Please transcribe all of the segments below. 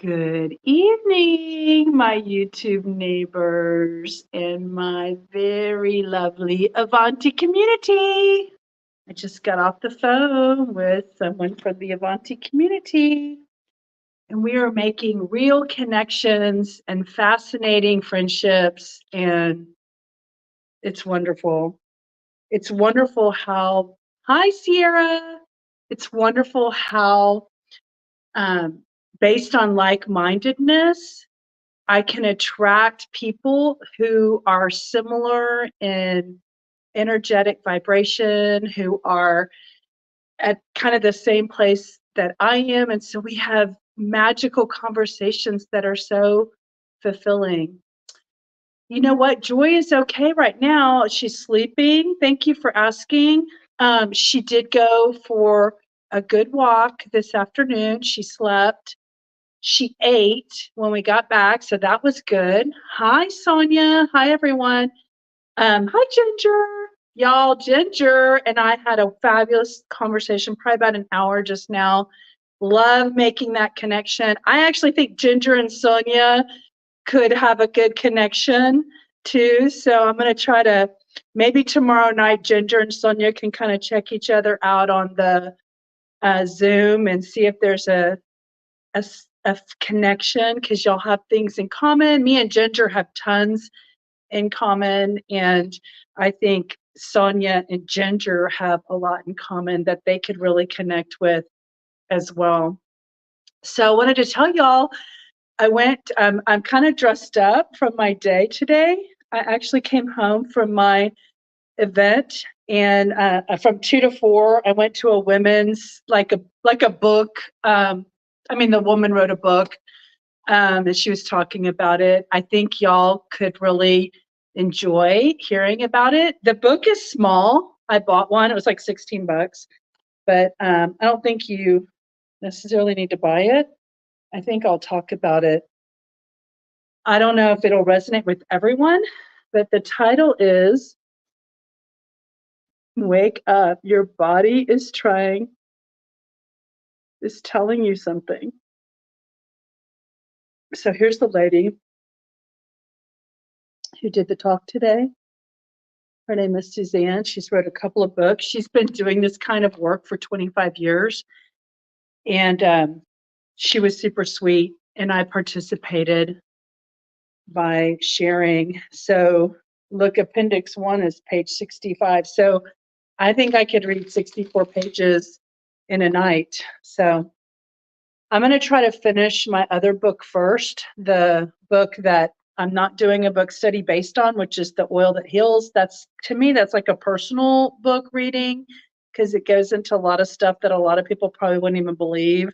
Good evening, my YouTube neighbors and my very lovely Avanti community. I just got off the phone with someone from the Avanti community, and we are making real connections and fascinating friendships, and it's wonderful. It's wonderful how, hi, Sierra. It's wonderful how, um, based on like mindedness, I can attract people who are similar in energetic vibration, who are at kind of the same place that I am. And so we have magical conversations that are so fulfilling. You know what? Joy is okay right now. She's sleeping. Thank you for asking. She did go for a good walk this afternoon. She slept. She ate when we got back, so that was good. Hi, Sonia. Hi, everyone. Hi, Ginger. Y'all, Ginger and I had a fabulous conversation, probably about an hour just now. Love making that connection. I actually think Ginger and Sonia could have a good connection too. So I'm going to try to, maybe tomorrow night, Ginger and Sonia can kind of check each other out on the Zoom and see if there's a connection, because y'all have things in common. Me and Ginger have tons in common, and I think Sonia and Ginger have a lot in common that they could really connect with as well. So I wanted to tell y'all, I'm kind of dressed up from my day today. I actually came home from my event, and from 2 to 4 I went to a women's, like a book. The woman wrote a book, and she was talking about it. I think y'all could really enjoy hearing about it. The book is small. I bought one. It was like $16, but I don't think you necessarily need to buy it. I think I'll talk about it. I don't know if it'll resonate with everyone, but the title is Wake Up. Your body is telling you something. So here's the lady who did the talk today. Her name is Suzanne. She's wrote a couple of books. She's been doing this kind of work for 25 years. And she was super sweet, and I participated by sharing. So look, Appendix 1 is page 65. So I think I could read 64 pages in a night. So I'm going to try to finish my other book first, the book that I'm not doing a book study based on, which is The Oil That Heals. That's, to me, that's like a personal book reading, because it goes into a lot of stuff that a lot of people probably wouldn't even believe.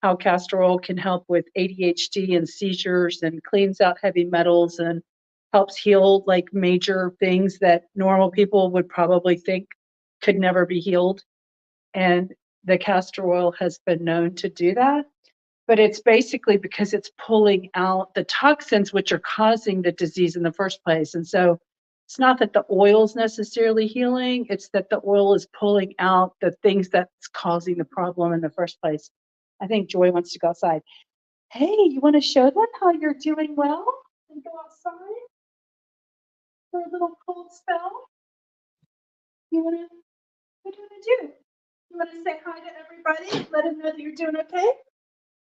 How castor oil can help with ADHD and seizures, and cleans out heavy metals, and helps heal like major things that normal people would probably think could never be healed. And the castor oil has been known to do that. But it's basically because it's pulling out the toxins which are causing the disease in the first place. And so it's not that the oil's necessarily healing, it's that the oil is pulling out the things that's causing the problem in the first place. I think Joy wants to go outside. Hey, you want to show them how you're doing well and go outside for a little cold spell? You want to, what do you want to do? You want to say hi to everybody? Let them know that you're doing okay?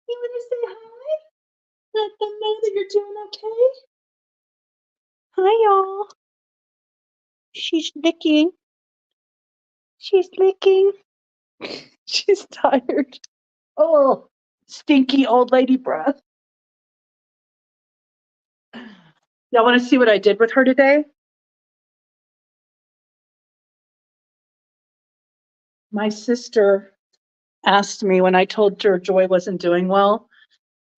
You want to say hi? Let them know that you're doing okay? Hi, y'all. She's licking. She's licking. She's tired. Oh, stinky old lady breath. Y'all want to see what I did with her today? My sister asked me when I told her Joy wasn't doing well.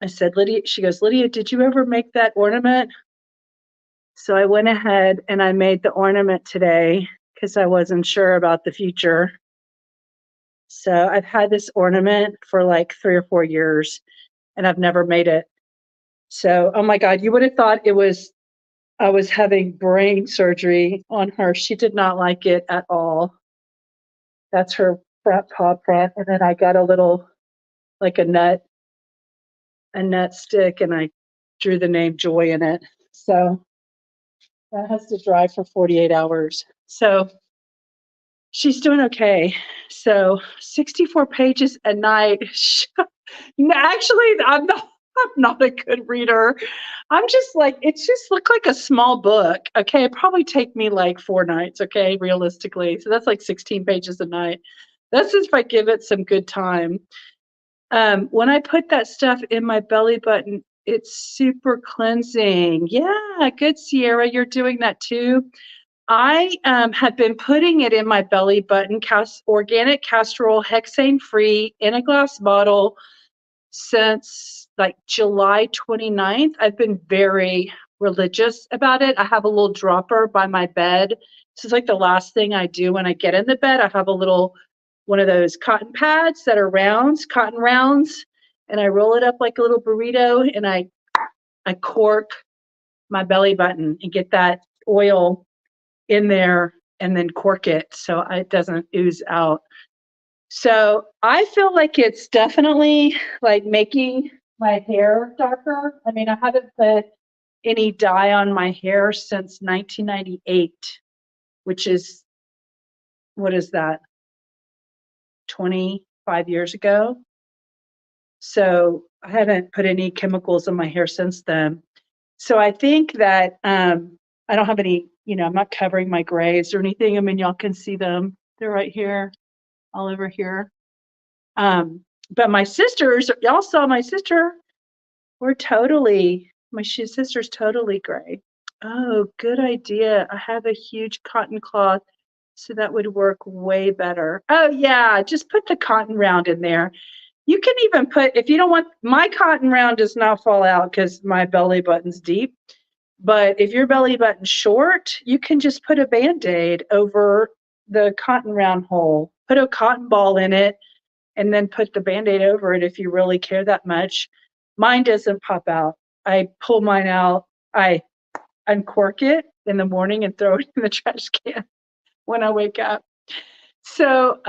I said, Lydia, she goes, Lydia, did you ever make that ornament? So I went ahead and I made the ornament today because I wasn't sure about the future. So I've had this ornament for like 3 or 4 years, and I've never made it. So, oh my God, you would have thought I was having brain surgery on her. She did not like it at all. That's her front paw print. And then I got a little, like a nut a nut stick and I drew the name Joy in it. So that has to dry for 48 hours. So she's doing okay. So 64 pages a night. Actually, I'm not a good reader. I'm just like, it just looked like a small book. Okay. It probably take me like 4 nights. Okay. Realistically. So that's like 16 pages a night. That's if I give it some good time. When I put that stuff in my belly button, it's super cleansing. Yeah. Good, Sierra. You're doing that too. I have been putting it in my belly button, organic castor oil, hexane free, in a glass bottle since like July 29th. I've been very religious about it. I have a little dropper by my bed. This is like the last thing I do when I get in the bed. I have a little one of those cotton pads that are rounds, cotton rounds, and I roll it up like a little burrito and I cork my belly button and get that oil in there and then cork it so it doesn't ooze out. So I feel like it's definitely like making my hair darker. I mean, I haven't put any dye on my hair since 1998, which is, what is that, 25 years ago? So I haven't put any chemicals in my hair since then. So I think that I don't have any, I'm not covering my grays or anything. I mean, y'all can see them. They're right here, all over here. But my sisters, y'all saw my sister, my sister's totally gray. Oh, good idea. I have a huge cotton cloth, so that would work way better. Oh yeah, just put the cotton round in there. You can even put, if you don't want, my cotton round does not fall out because my belly button's deep. But if your belly button's short, you can just put a Band-Aid over the cotton round hole. Put a cotton ball in it and then put the Band-Aid over it if you really care that much. Mine doesn't pop out. I pull mine out. I uncork it in the morning and throw it in the trash can when I wake up. So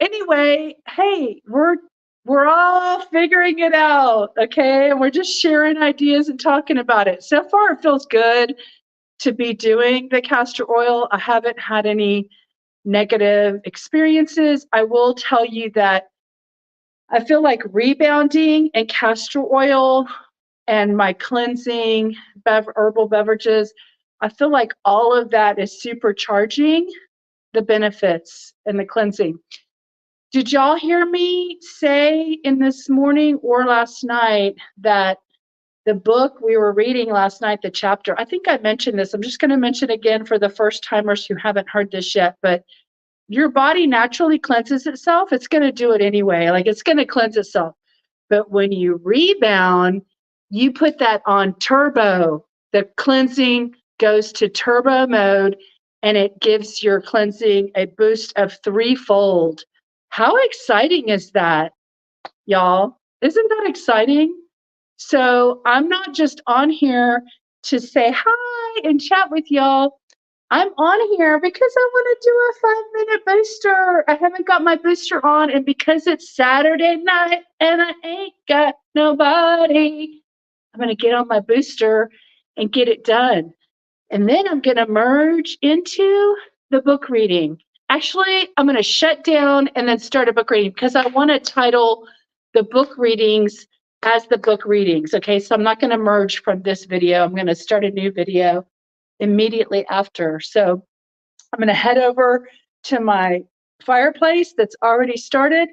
anyway, hey, we're all figuring it out, okay? And we're just sharing ideas and talking about it. So far, it feels good to be doing the castor oil. I haven't had any negative experiences. I will tell you that I feel like rebounding and castor oil and my cleansing herbal beverages, I feel like all of that is supercharging the benefits and the cleansing. Did y'all hear me say in this morning or last night that the book we were reading last night, the chapter, I think I mentioned this. I'm just going to mention again for the first timers who haven't heard this yet, but your body naturally cleanses itself. It's going to do it anyway. Like it's going to cleanse itself. But when you rebound, you put that on turbo. The cleansing goes to turbo mode and it gives your cleansing a boost of 3-fold. How exciting is that, y'all? Isn't that exciting? So I'm not just on here to say hi and chat with y'all. I'm on here because I want to do a 5-minute booster. I haven't got my booster on, and because it's Saturday night and I ain't got nobody, I'm going to get on my booster and get it done. And then I'm going to merge into the book reading. Actually, I'm going to shut down and then start a book reading because I want to title the book readings as the book readings. Okay, so I'm not going to merge from this video. I'm going to start a new video immediately after. So I'm going to head over to my fireplace that's already started,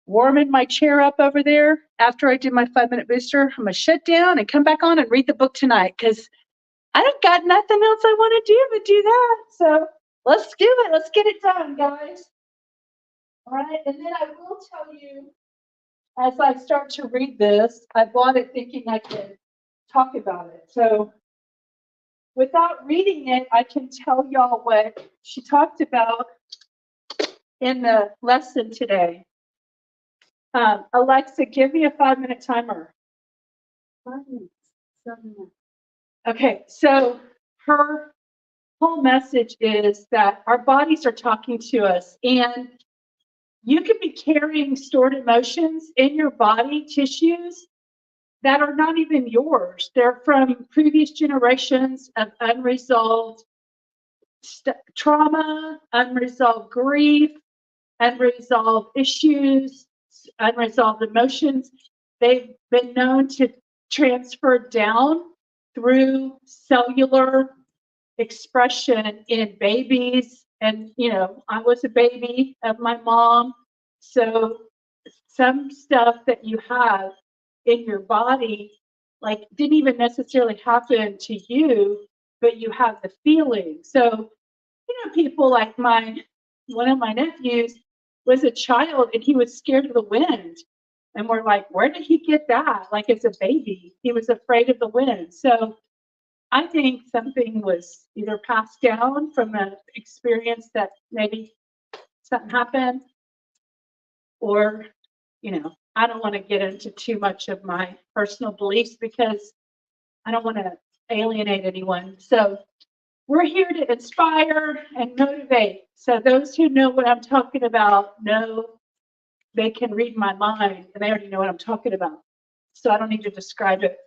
warming my chair up over there. After I do my 5-minute booster, I'm going to shut down and come back on and read the book tonight because I don't got nothing else I want to do but do that. So let's do it. Let's get it done, guys. All right. And then I will tell you, as I start to read this, I bought it thinking I could talk about it. So without reading it, I can tell y'all what she talked about in the lesson today. Alexa, give me a 5-minute timer. 5 minutes, 7 minutes. Okay, so her whole message is that our bodies are talking to us, and you could be carrying stored emotions in your body tissues that are not even yours. They're from previous generations of unresolved trauma, unresolved grief, unresolved issues, unresolved emotions. They've been known to transfer down through cellular expression in babies. And, I was a baby of my mom. So some stuff that you have in your body, like, didn't even necessarily happen to you, but you have the feeling. So, people like one of my nephews was a child and he was scared of the wind. And we're like, where did he get that? Like, as a baby, he was afraid of the wind. So I think something was either passed down from an experience that maybe something happened, or, I don't want to get into too much of my personal beliefs because I don't want to alienate anyone. So we're here to inspire and motivate. So those who know what I'm talking about know they can read my mind and they already know what I'm talking about. So I don't need to describe it.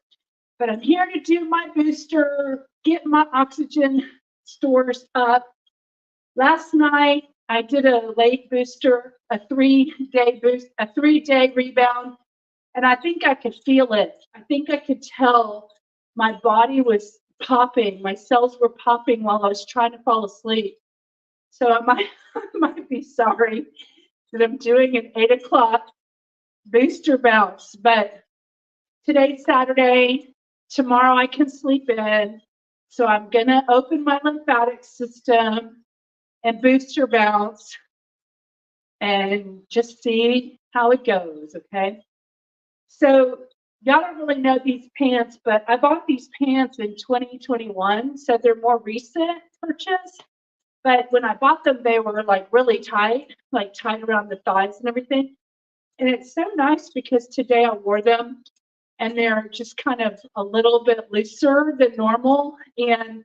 But I'm here to do my booster, get my oxygen stores up. Last night, I did a late booster, a 3-day boost, a 3-day rebound, and I think I could feel it. I think I could tell my body was popping. My cells were popping while I was trying to fall asleep. So I might be sorry that I'm doing an 8 o'clock booster bounce, but today's Saturday. Tomorrow I can sleep in. So I'm going to open my lymphatic system and booster bounce and just see how it goes, okay? So y'all don't really know these pants, but I bought these pants in 2021, so they're more recent purchase. But when I bought them, they were like really tight, like tight around the thighs and everything. And it's so nice because today I wore them and they're just kind of a little bit looser than normal. And,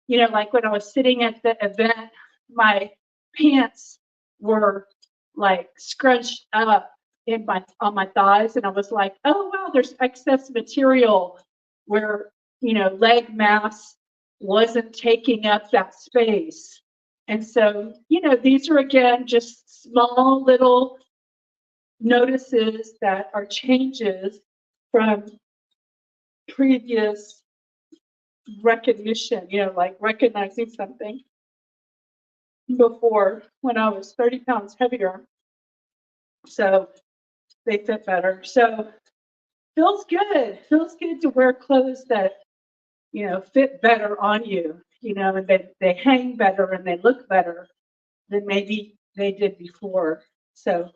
like when I was sitting at the event, my pants were like scrunched up on my thighs. And I was like, oh, wow, there's excess material where, leg mass wasn't taking up that space. And so, these are, again, just small little notices that are changes from previous recognition, like recognizing something before when I was 30 pounds heavier. So they fit better. So feels good. Feels good to wear clothes that, fit better on you, and they hang better and they look better than maybe they did before. So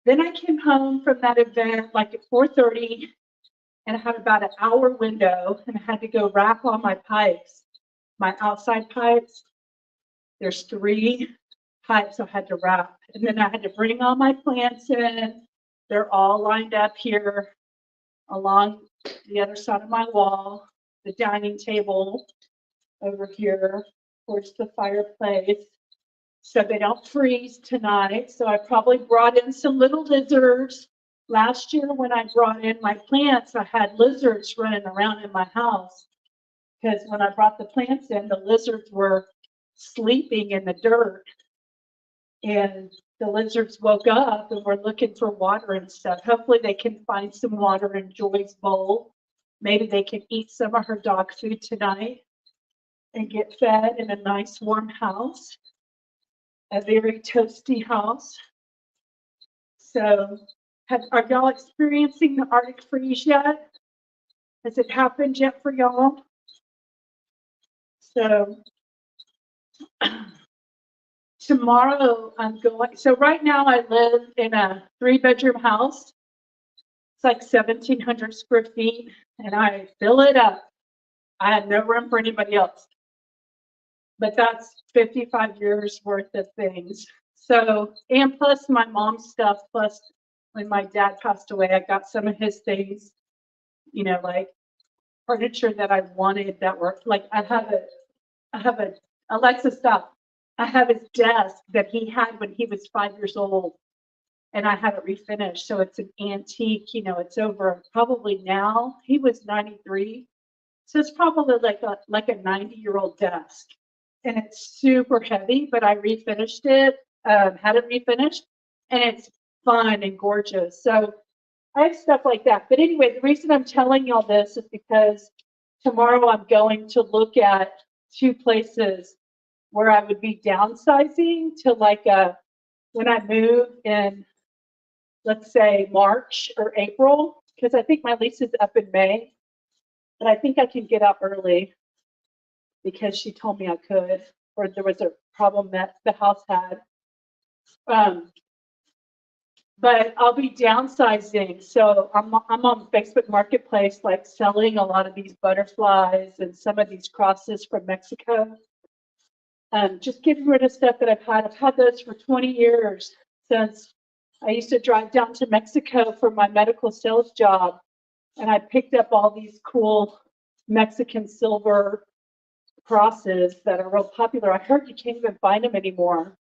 then I came home from that event like at 4:30, and I had about an hour window, and I had to go wrap all my pipes, my outside pipes. There's 3 pipes I had to wrap, and then I had to bring all my plants in. They're all lined up here along the other side of my wall, the dining table over here towards the fireplace, so they don't freeze tonight. So I probably brought in some little lizards. Last year when I brought in my plants, I had lizards running around in my house because when I brought the plants in, the lizards were sleeping in the dirt, and the lizards woke up and were looking for water and stuff. Hopefully they can find some water in Joy's bowl. Maybe they can eat some of her dog food tonight and get fed in a nice warm house, a very toasty house. So are y'all experiencing the Arctic freeze yet? Has it happened yet for y'all? So tomorrow I'm going, so right now I live in a 3-bedroom house. It's like 1,700 square feet, and I fill it up. I had no room for anybody else. But that's 55 years worth of things. So, and plus my mom's stuff, plus when my dad passed away, I got some of his things, like furniture that I wanted that were like, I have a Alexa, stop. I have his desk that he had when he was 5 years old. and I had it refinished. So it's an antique, it's over probably now. He was 93. So it's probably like a 90-year-old desk. And it's super heavy, but I refinished it, had it refinished, and it's fun and gorgeous. So I have stuff like that. But anyway, the reason I'm telling y'all this is because tomorrow I'm going to look at 2 places where I would be downsizing to when I move in, let's say March or April, because I think my lease is up in May, but I think I can get out early because she told me I could, or there was a problem that the house had. But I'll be downsizing. So I'm on Facebook Marketplace, like selling a lot of these butterflies and some of these crosses from Mexico. Just getting rid of stuff that I've had. I've had those for 20 years since I used to drive down to Mexico for my medical sales job. And I picked up all these cool Mexican silver crosses that are real popular. I heard you can't even find them anymore.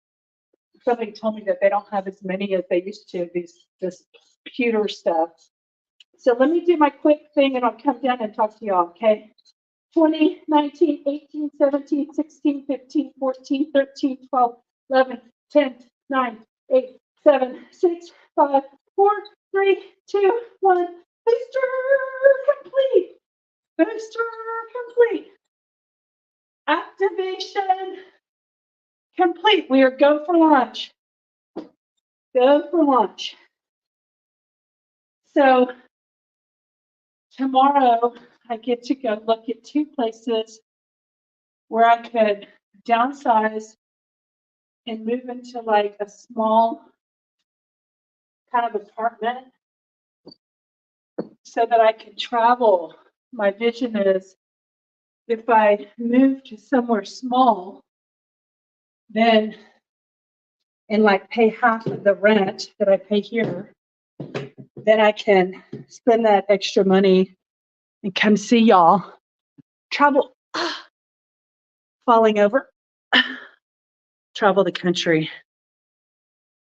Somebody told me that they don't have as many as they used to, this pewter stuff. So let me do my quick thing and I'll come down and talk to y'all, okay? 20, 19, 18, 17, 16, 15, 14, 13, 12, 11, 10, 9, 8, 7, 6, 5, 4, 3, 2, 1. Booster complete. Booster complete. Activation complete. We are go for launch. Go for launch. So tomorrow I get to go look at 2 places where I could downsize and move into like a small kind of apartment so that I can travel. My vision is if I move to somewhere small, then and like pay half of the rent that I pay here, then I can spend that extra money and come see y'all. Travel, falling over, travel the country,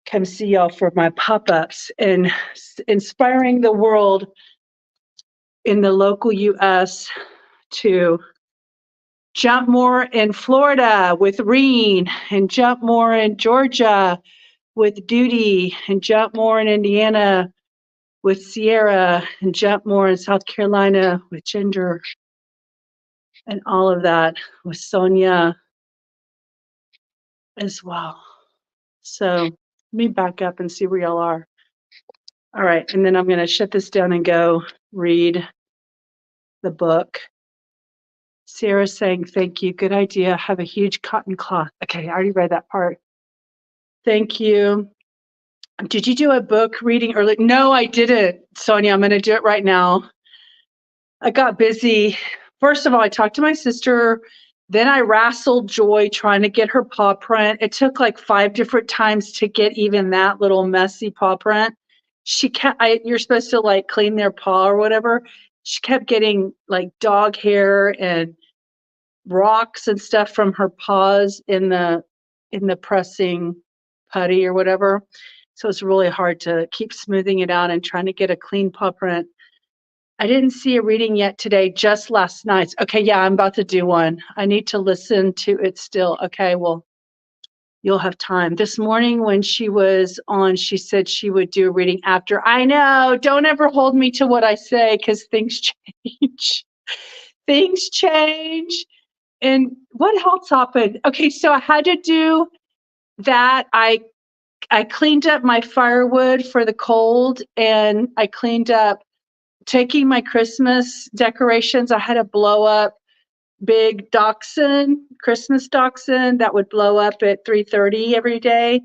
come see y'all for my pop-ups and inspiring the world in the local US to jump more in Florida with Reen and jump more in Georgia with Duty and jump more in Indiana with Sierra and jump more in South Carolina with Ginger and all of that with Sonia as well. So let me back up and see where y'all are. All right, and then I'm going to shut this down and go read the book. Sarah's saying, thank you. Good idea. Have a huge cotton cloth. Okay, I already read that part. Thank you. Did you do a book reading early? No, I didn't, Sonia. I'm going to do it right now. I got busy. First of all, I talked to my sister. Then I wrestled Joy trying to get her paw print. It took like 5 different times to get even that little messy paw print. She kept, you're supposed to like clean their paw or whatever. She kept getting like dog hair and rocks and stuff from her paws in the pressing putty or whatever. So it's really hard to keep smoothing it out and trying to get a clean paw print. I didn't see a reading yet today, just last night. Okay, yeah, I'm about to do one. I need to listen to it still. Okay, well, you'll have time. This morning when she was on, she said she would do a reading after. I know, don't ever hold me to what I say because things change. Things change. And what else happened? Okay, so I had to do that. I cleaned up my firewood for the cold, and I cleaned up taking my Christmas decorations. I had to blow up big dachshund, Christmas dachshund that would blow up at 3:30 every day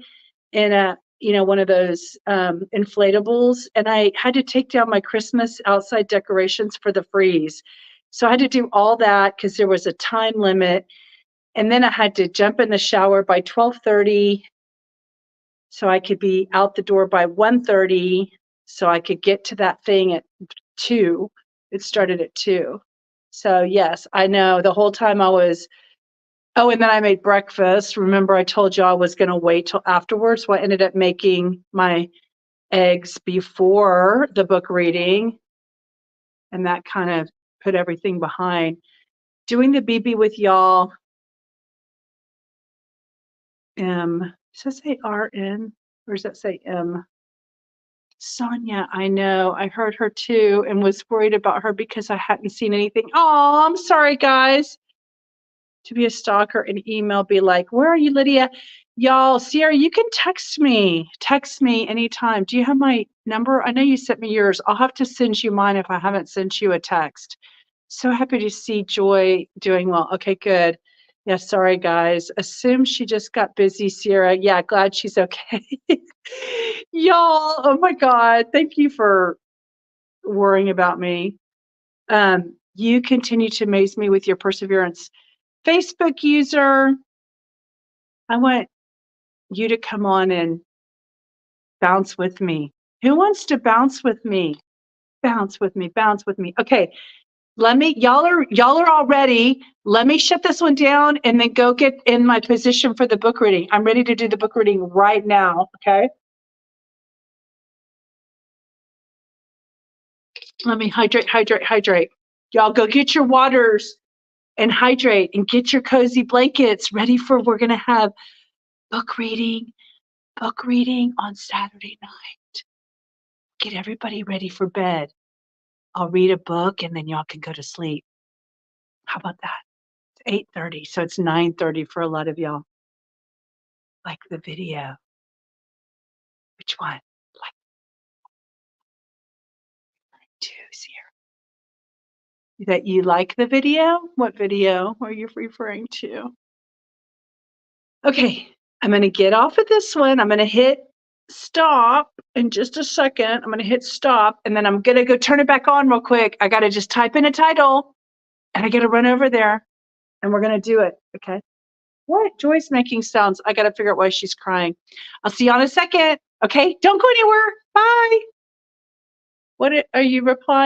in one of those inflatables. And I had to take down my Christmas outside decorations for the freeze. So I had to do all that because there was a time limit. And then I had to jump in the shower by 12:30 so I could be out the door by 1:30 so I could get to that thing at 2. It started at 2. So yes, I know the whole time I was, and then I made breakfast. Remember I told you I was going to wait till afterwards. So I ended up making my eggs before the book reading, and that kind of put everything behind. Doing the BB with y'all. M. Does that say RN or does that say M? Sonia, I know. I heard her too and was worried about her because I hadn't seen anything. Oh, I'm sorry, guys. To be a stalker and email, be like, where are you, Lydia? Y'all, Sierra, you can text me. Text me anytime. Do you have my number? I know you sent me yours. I'll have to send you mine if I haven't sent you a text. So happy to see Joy doing well. Okay, good. Yeah, sorry, guys. Assume she just got busy, Sierra. Yeah, glad she's okay. Y'all, oh my God. Thank you for worrying about me. You continue to amaze me with your perseverance. Facebook user, I want you to come on and bounce with me. Who wants to bounce with me? Bounce with me, bounce with me. Okay, y'all are all ready. Let me shut this one down and then go get in my position for the book reading. I'm ready to do the book reading right now, okay? Let me hydrate. Y'all go get your waters and hydrate and get your cozy blankets ready for, we're gonna have book reading on Saturday night. Get everybody ready for bed. I'll read a book and then y'all can go to sleep. How about that? It's 8:30, so it's 9:30 for a lot of y'all. Like the video. Which one? Like two here. That you like the video? What video are you referring to? Okay, I'm gonna get off of this one. I'm gonna hit stop in just a second. I'm gonna hit stop and then I'm gonna go turn it back on real quick. I gotta just type in a title and I gotta run over there and we're gonna do it, okay? What? Joy's making sounds. I gotta figure out why she's crying. I'll see you in a second. Okay, don't go anywhere. Bye. What are you replying?